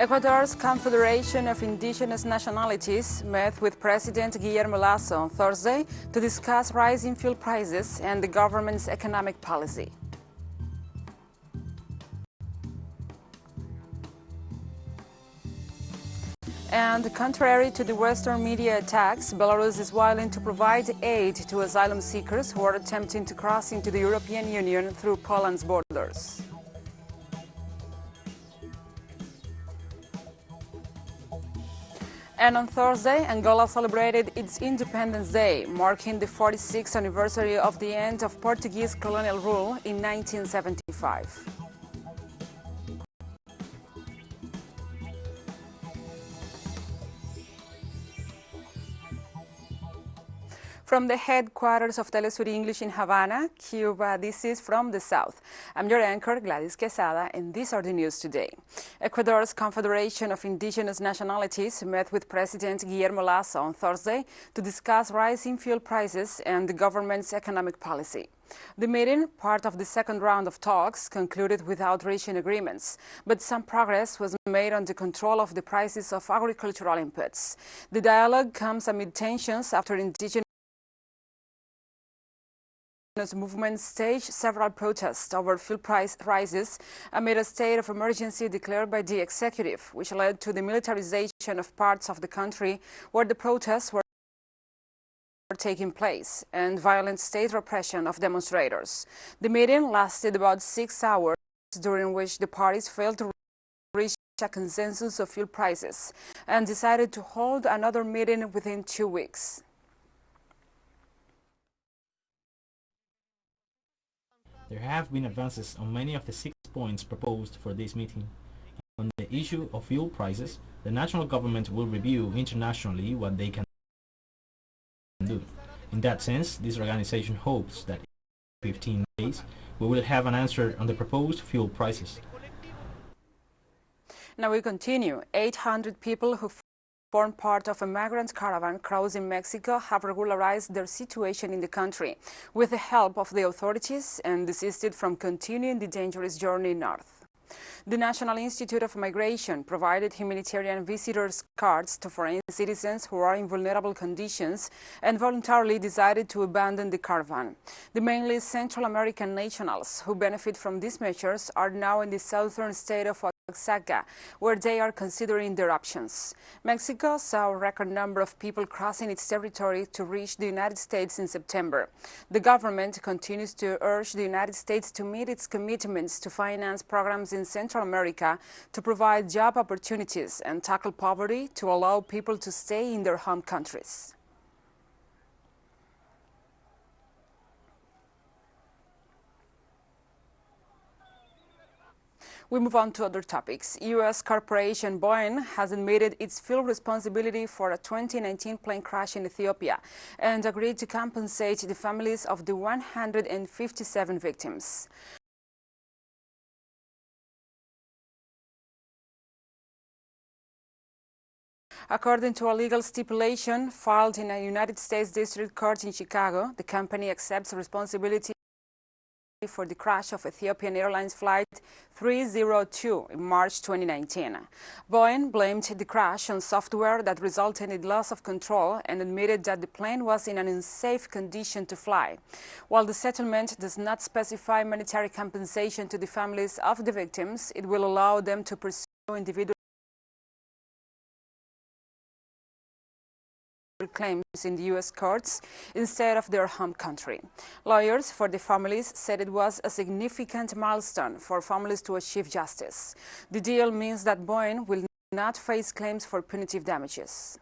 Ecuador's Confederation of Indigenous Nationalities met with President Guillermo Lasso on Thursday to discuss rising fuel prices and the government's economic policy. And contrary to the Western media attacks, Belarus is willing to provide aid to asylum seekers who are attempting to cross into the European Union through Poland's borders. And on Thursday, Angola celebrated its Independence Day, marking the 46th anniversary of the end of Portuguese colonial rule in 1975. From the headquarters of Telesur English in Havana, Cuba, this is From the South. I'm your anchor, Gladys Quesada, and these are the news today. Ecuador's Confederation of Indigenous Nationalities met with President Guillermo Lasso on Thursday to discuss rising fuel prices and the government's economic policy. The meeting, part of the second round of talks, concluded without reaching agreements, but some progress was made on the control of the prices of agricultural inputs. The dialogue comes amid tensions after indigenous movement staged several protests over fuel price rises amid a state of emergency declared by the executive, which led to the militarization of parts of the country where the protests were taking place and violent state repression of demonstrators. The meeting lasted about 6 hours, during which the parties failed to reach a consensus of fuel prices and decided to hold another meeting within 2 weeks. There have been advances on many of the 6 points proposed for this meeting. On the issue of fuel prices, the national government will review internationally what they can do. In that sense, this organization hopes that in 15 days we will have an answer on the proposed fuel prices. Now we continue. 800 people who form part of a migrant caravan crossing Mexico have regularized their situation in the country with the help of the authorities and desisted from continuing the dangerous journey north. The National Institute of Migration provided humanitarian visitors cards to foreign citizens who are in vulnerable conditions and voluntarily decided to abandon the caravan. The mainly Central American nationals who benefit from these measures are now in the southern state of Oaxaca, where they are considering their options. Mexico saw a record number of people crossing its territory to reach the United States in September. The government continues to urge the United States to meet its commitments to finance programs in Central America to provide job opportunities and tackle poverty to allow people to stay in their home countries. We move on to other topics. U.S. corporation Boeing has admitted its full responsibility for a 2019 plane crash in Ethiopia and agreed to compensate the families of the 157 victims. According to a legal stipulation filed in a United States District Court in Chicago, the company accepts responsibility for the crash of Ethiopian Airlines Flight 302 in March 2019. Boeing blamed the crash on software that resulted in loss of control and admitted that the plane was in an unsafe condition to fly. While the settlement does not specify monetary compensation to the families of the victims, it will allow them to pursue individual claims in the U.S. courts instead of their home country. Lawyers for the families said it was a significant milestone for families to achieve justice. The deal means that Boeing will not face claims for punitive damages.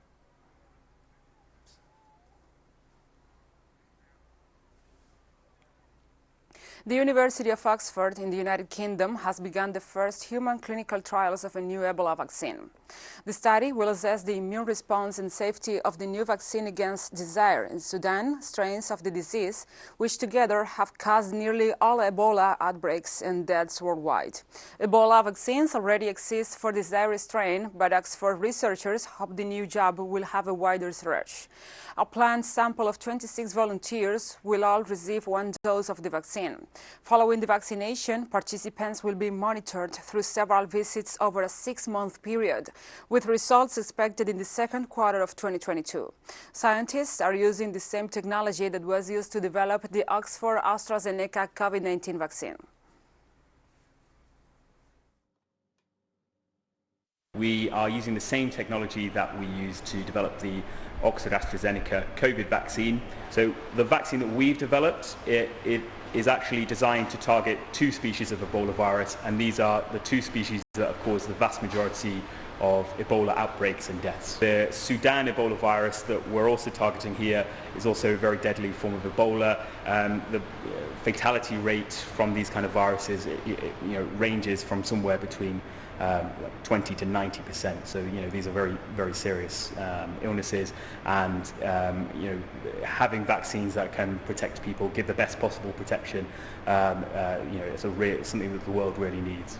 The University of Oxford in the United Kingdom has begun the first human clinical trials of a new Ebola vaccine. The study will assess the immune response and safety of the new vaccine against Zaire in Sudan strains of the disease, which together have caused nearly all Ebola outbreaks and deaths worldwide. Ebola vaccines already exist for the Zaire strain, but Oxford researchers hope the new jab will have a wider reach. A planned sample of 26 volunteers will all receive 1 dose of the vaccine. Following the vaccination, participants will be monitored through several visits over a 6-month period, with results expected in the second quarter of 2022. Scientists are using the same technology that was used to develop the Oxford-AstraZeneca COVID-19 vaccine. We are using the same technology that we used to develop the Oxford-AstraZeneca COVID vaccine. So the vaccine that we've developed, it is actually designed to target 2 species of Ebola virus, and these are the 2 species that have caused the vast majority of Ebola outbreaks and deaths. The Sudan Ebola virus that we're also targeting here is also a very deadly form of Ebola. The fatality rate from these kind of viruses ranges from somewhere between 20 to 90%. So these are very, very serious illnesses, and having vaccines that can protect people, give the best possible protection, it's something that the world really needs.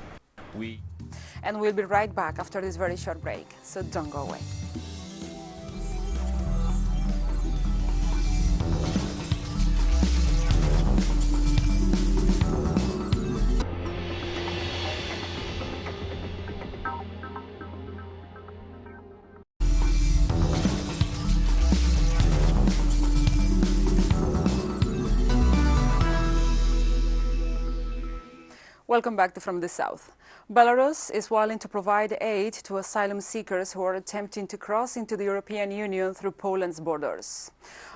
And we'll be right back after this very short break, so don't go away. Welcome back to From the South. Belarus is willing to provide aid to asylum seekers who are attempting to cross into the European Union through Poland's borders.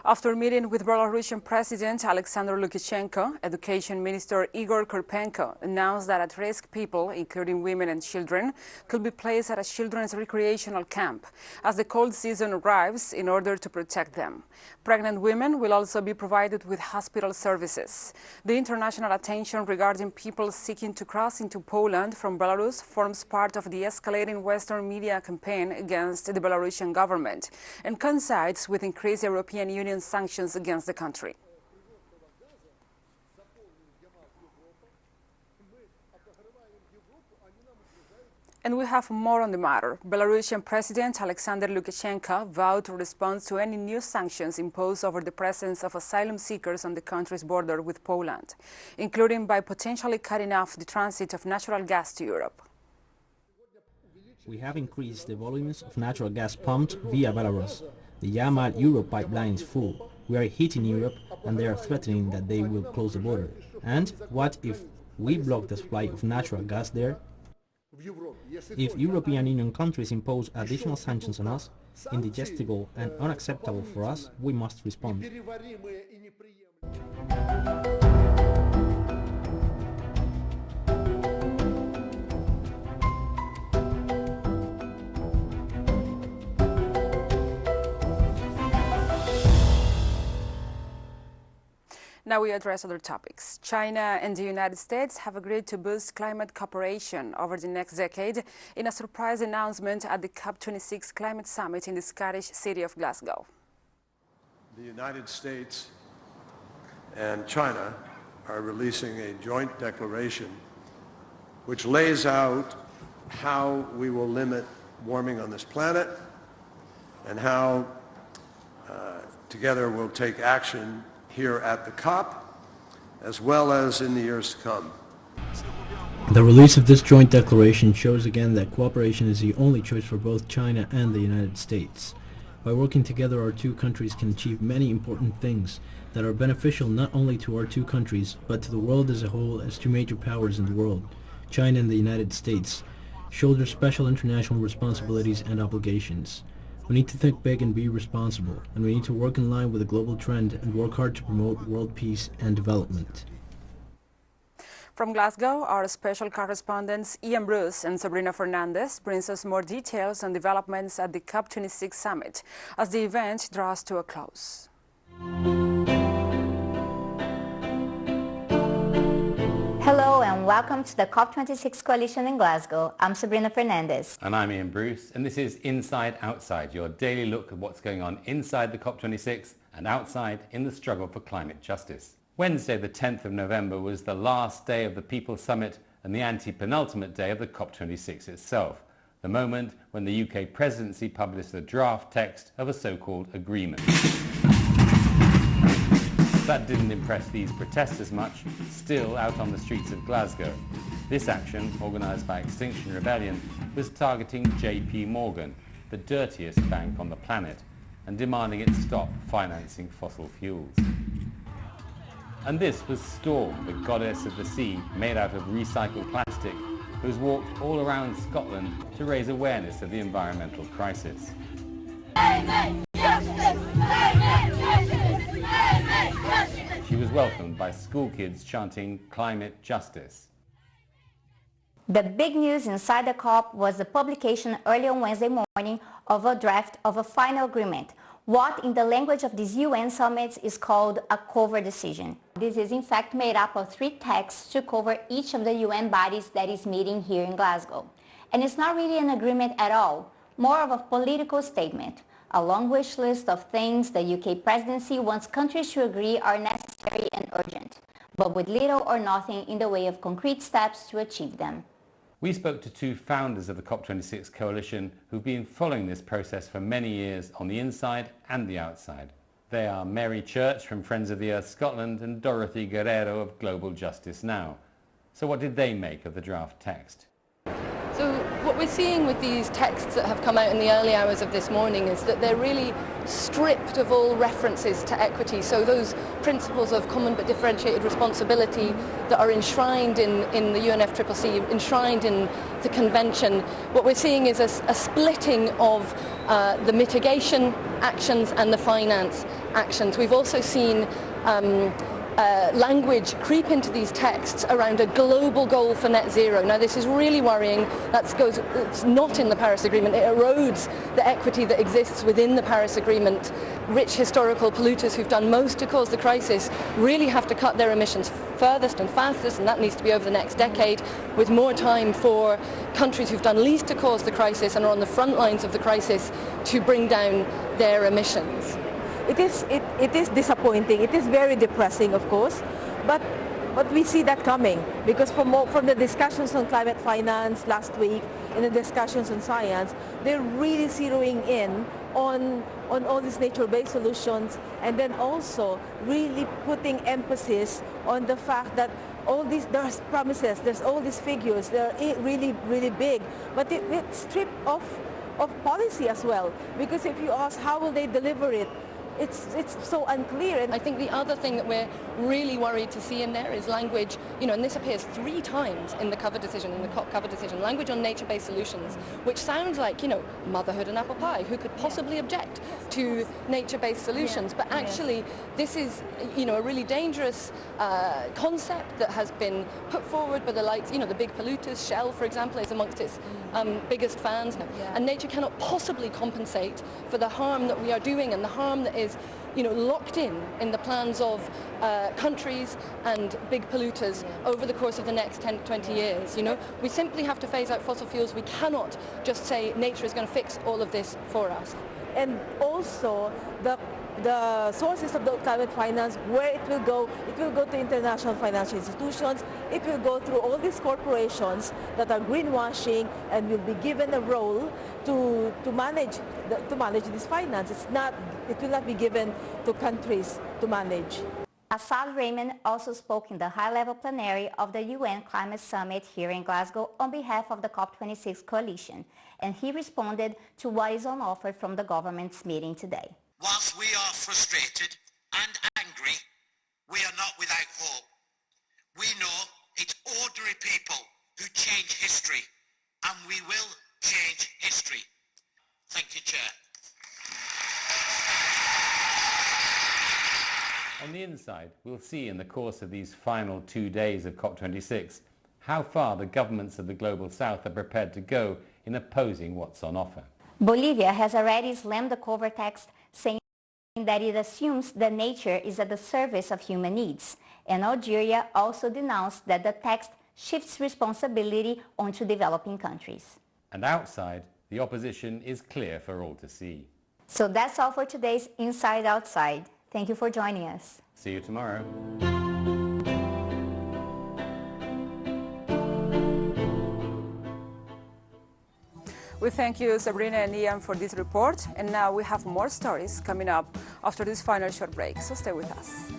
After meeting with Belarusian President Alexander Lukashenko, Education Minister Igor Karpenko announced that at-risk people, including women and children, could be placed at a children's recreational camp as the cold season arrives in order to protect them. Pregnant women will also be provided with hospital services. The international attention regarding people seeking to cross into Poland from Belarus forms part of the escalating Western media campaign against the Belarusian government and coincides with increased European Union sanctions against the country. And we have more on the matter. Belarusian President Alexander Lukashenko vowed to respond to any new sanctions imposed over the presence of asylum seekers on the country's border with Poland, including by potentially cutting off the transit of natural gas to Europe. We have increased the volumes of natural gas pumped via Belarus. The Yamal-Europe pipeline is full. We are hitting Europe, and they are threatening that they will close the border. And what if we block the supply of natural gas there? If European Union countries impose additional sanctions on us, indigestible and unacceptable for us, we must respond. Now we address other topics. China and the United States have agreed to boost climate cooperation over the next decade in a surprise announcement at the COP26 Climate Summit in the Scottish city of Glasgow. The United States and China are releasing a joint declaration which lays out how we will limit warming on this planet and how together we'll take action here at the COP, as well as in the years to come. The release of this joint declaration shows again that cooperation is the only choice for both China and the United States. By working together, our two countries can achieve many important things that are beneficial not only to our two countries, but to the world as a whole, as two major powers in the world. China and the United States shoulder special international responsibilities and obligations. We need to think big and be responsible, and we need to work in line with the global trend and work hard to promote world peace and development. From Glasgow, our special correspondents Ian Bruce and Sabrina Fernandez brings us more details on developments at the COP26 summit as the event draws to a close. Hello and welcome to the COP26 Coalition in Glasgow. I'm Sabrina Fernandez. And I'm Ian Bruce, and this is Inside Outside, your daily look at what's going on inside the COP26 and outside in the struggle for climate justice. Wednesday, the 10th of November, was the last day of the People's Summit and the anti-penultimate day of the COP26 itself, the moment when the UK presidency published the draft text of a so-called agreement. That didn't impress these protesters much, still out on the streets of Glasgow. This action, organised by Extinction Rebellion, was targeting JP Morgan, the dirtiest bank on the planet, and demanding it stop financing fossil fuels. And this was Storm, the goddess of the sea, made out of recycled plastic, who's walked all around Scotland to raise awareness of the environmental crisis. She was welcomed by school kids chanting climate justice. The big news inside the COP was the publication early on Wednesday morning of a draft of a final agreement, what in the language of these UN summits is called a cover decision. This is in fact made up of 3 texts to cover each of the UN bodies that is meeting here in Glasgow. And it's not really an agreement at all, more of a political statement, a long wish list of things the UK presidency wants countries to agree are necessary and urgent, but with little or nothing in the way of concrete steps to achieve them. We spoke to 2 founders of the COP26 coalition who've been following this process for many years on the inside and the outside. They are Mary Church from Friends of the Earth Scotland and Dorothy Guerrero of Global Justice Now. So what did they make of the draft text? So what we're seeing with these texts that have come out in the early hours of this morning is that they're really stripped of all references to equity. So those principles of common but differentiated responsibility that are enshrined in the UNFCCC, enshrined in the convention, what we're seeing is a splitting of the mitigation actions and the finance actions. We've also seen language creep into these texts around a global goal for net zero. Now this is really worrying. It's not in the Paris Agreement. It erodes the equity that exists within the Paris Agreement. Rich historical polluters who've done most to cause the crisis really have to cut their emissions furthest and fastest, and that needs to be over the next decade, with more time for countries who've done least to cause the crisis and are on the front lines of the crisis to bring down their emissions. It is disappointing. It is very depressing, of course, but we see that coming because from the discussions on climate finance last week and the discussions on science, they're really zeroing in on all these nature-based solutions, and then also really putting emphasis on the fact that there's promises, there's all these figures, they're really, really big, but it's stripped of policy as well, because if you ask how will they deliver it, it's so unclear. I think the other thing that we're really worried to see in there is language, and this appears 3 times in the cover decision, in the COP cover decision, language on nature-based solutions, which sounds like, motherhood and apple pie. Who could possibly object to nature-based solutions? But actually, this is, a really dangerous concept that has been put forward by the likes, the big polluters. Shell, for example, is amongst its biggest fans. And nature cannot possibly compensate for the harm that we are doing and the harm that is locked in the plans of countries and big polluters over the course of the next 10 to 20 years. We simply have to phase out fossil fuels. We cannot just say nature is going to fix all of this for us. And also the sources of the climate finance, where it will go to international financial institutions, it will go through all these corporations that are greenwashing and will be given a role to manage this finance. It will not be given to countries to manage. Assad Raymond also spoke in the high-level plenary of the UN Climate Summit here in Glasgow on behalf of the COP26 coalition, and he responded to what is on offer from the government's meeting today. Whilst we are frustrated and angry, we are not without hope. We know it's ordinary people who change history, and we will change history. Thank you, Chair. On the inside, we'll see in the course of these final 2 days of COP26 how far the governments of the Global South are prepared to go in opposing what's on offer. Bolivia has already slammed the cover text, saying that it assumes that nature is at the service of human needs. And Algeria also denounced that the text shifts responsibility onto developing countries. And outside, the opposition is clear for all to see. So that's all for today's Inside Outside. Thank you for joining us. See you tomorrow. We thank you, Sabrina and Ian, for this report. And now we have more stories coming up after this final short break. So stay with us.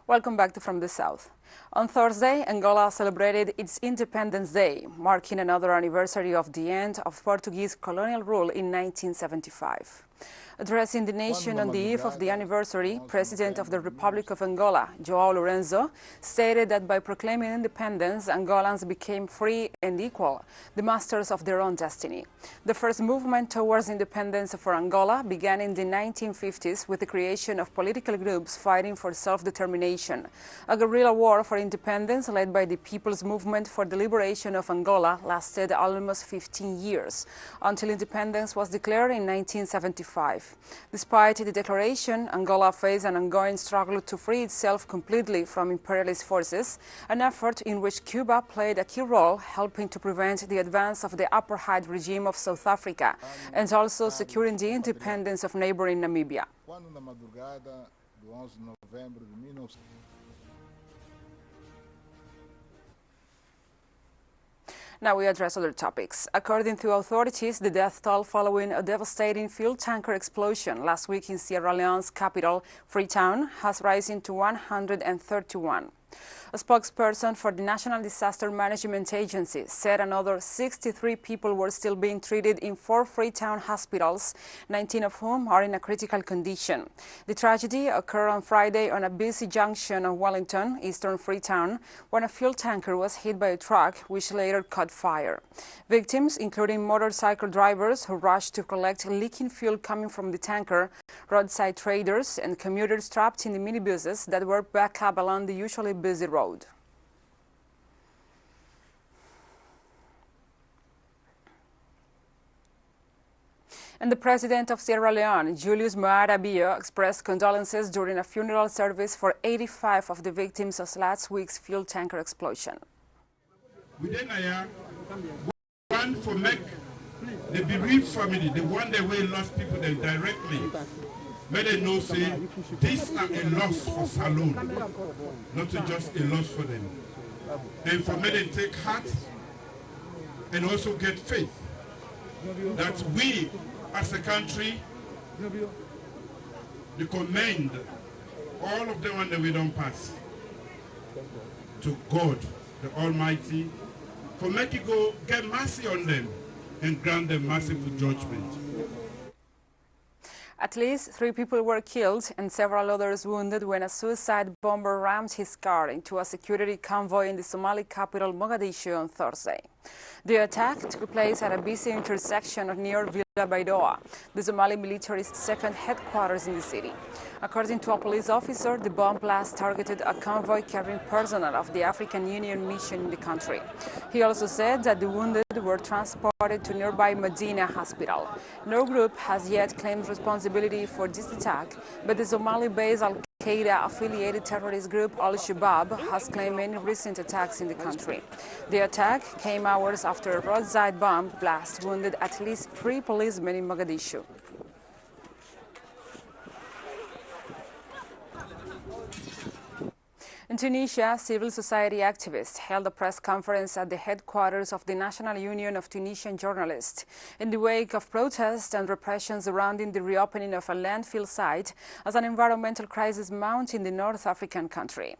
Welcome back to From the South. On Thursday, Angola celebrated its Independence Day, marking another anniversary of the end of Portuguese colonial rule in 1975. Addressing the nation on the eve of the anniversary, President of the Republic of Angola, João Lourenço, stated that by proclaiming independence, Angolans became free and equal, the masters of their own destiny. The first movement towards independence for Angola began in the 1950s with the creation of political groups fighting for self-determination. A guerrilla war for independence led by the People's Movement for the Liberation of Angola lasted almost 15 years, until independence was declared in 1975. Despite the declaration, Angola faced an ongoing struggle to free itself completely from imperialist forces, an effort in which Cuba played a key role, helping to prevent the advance of the apartheid regime of South Africa and also securing the independence of neighboring Namibia. Now we address other topics. According to authorities, the death toll following a devastating fuel tanker explosion last week in Sierra Leone's capital, Freetown, has risen to 131. A spokesperson for the National Disaster Management Agency said another 63 people were still being treated in 4 Freetown hospitals, 19 of whom are in a critical condition. The tragedy occurred on Friday on a busy junction of Wellington, eastern Freetown, when a fuel tanker was hit by a truck, which later caught fire. Victims, including motorcycle drivers who rushed to collect leaking fuel coming from the tanker, roadside traders, and commuters trapped in the minibuses that were backed up along the usually busy road. And the president of Sierra Leone, Julius Maada Bio, expressed condolences during a funeral service for 85 of the victims of last week's fuel tanker explosion. We want to make the bereaved family, the one that we lost people there directly, may they know say this is not a loss for Salone, not just a loss for them. And for me they take heart and also get faith that we as a country recommend all of the one that we don't pass to God the Almighty for making go get mercy on them and grant them merciful judgment. At least 3 people were killed and several others wounded when a suicide bomber rammed his car into a security convoy in the Somali capital Mogadishu on Thursday. The attack took place at a busy intersection near Villa Baidoa, the Somali military's second headquarters in the city. According to a police officer, the bomb blast targeted a convoy carrying personnel of the African Union mission in the country. He also said that the wounded were transported to nearby Medina Hospital. No group has yet claimed responsibility for this attack, but the Somali-based Al-Qaeda-affiliated terrorist group Al-Shabaab has claimed many recent attacks in the country. The attack came hours after a roadside bomb blast wounded at least 3 policemen in Mogadishu. In Tunisia, civil society activists held a press conference at the headquarters of the National Union of Tunisian Journalists in the wake of protests and repression surrounding the reopening of a landfill site as an environmental crisis mounts in the North African country.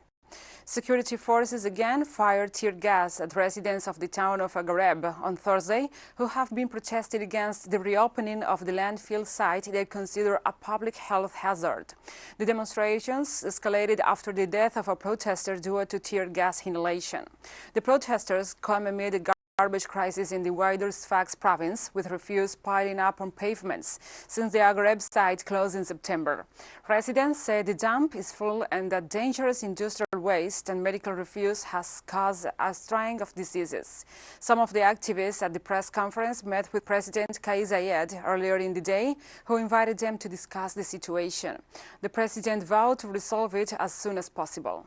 Security forces again fired tear gas at residents of the town of Aghreb on Thursday who have been protesting against the reopening of the landfill site they consider a public health hazard. The demonstrations escalated after the death of a protester due to tear gas inhalation. The protesters come amid a garbage crisis in the wider Sfax province, with refuse piling up on pavements since the Aghreb site closed in September. Residents say the dump is full and that dangerous industrial waste and medical refuse has caused a string of diseases. Some of the activists at the press conference met with President Kais Saied earlier in the day, who invited them to discuss the situation. The president vowed to resolve it as soon as possible.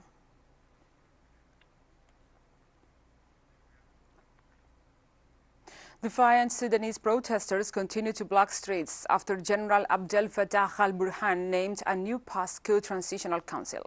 Defiant Sudanese protesters continue to block streets after General Abdel Fattah al-Burhan named a new post-coup transitional council.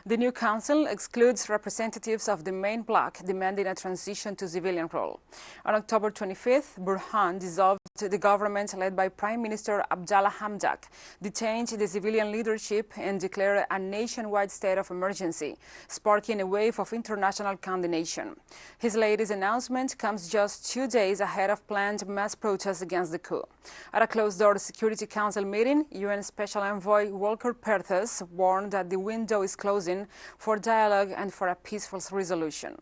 The new council excludes representatives of the main bloc demanding a transition to civilian rule. On October 25th, Burhan dissolved the government led by Prime Minister Abdallah Hamdok detained the civilian leadership and declared a nationwide state of emergency, sparking a wave of international condemnation. His latest announcement comes just 2 days ahead of planned mass protests against the coup. At a closed-door Security Council meeting, UN Special Envoy Volker Perthes warned that the window is closing for dialogue and for a peaceful resolution.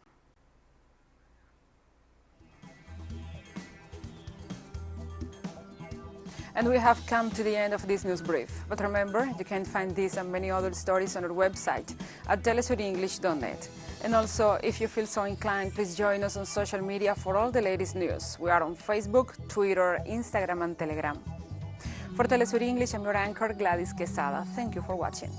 And we have come to the end of this news brief. But remember, you can find this and many other stories on our website at telesurenglish.net. And also, if you feel so inclined, please join us on social media for all the latest news. We are on Facebook, Twitter, Instagram, and Telegram. For Telesur English, I'm your anchor, Gladys Quesada. Thank you for watching.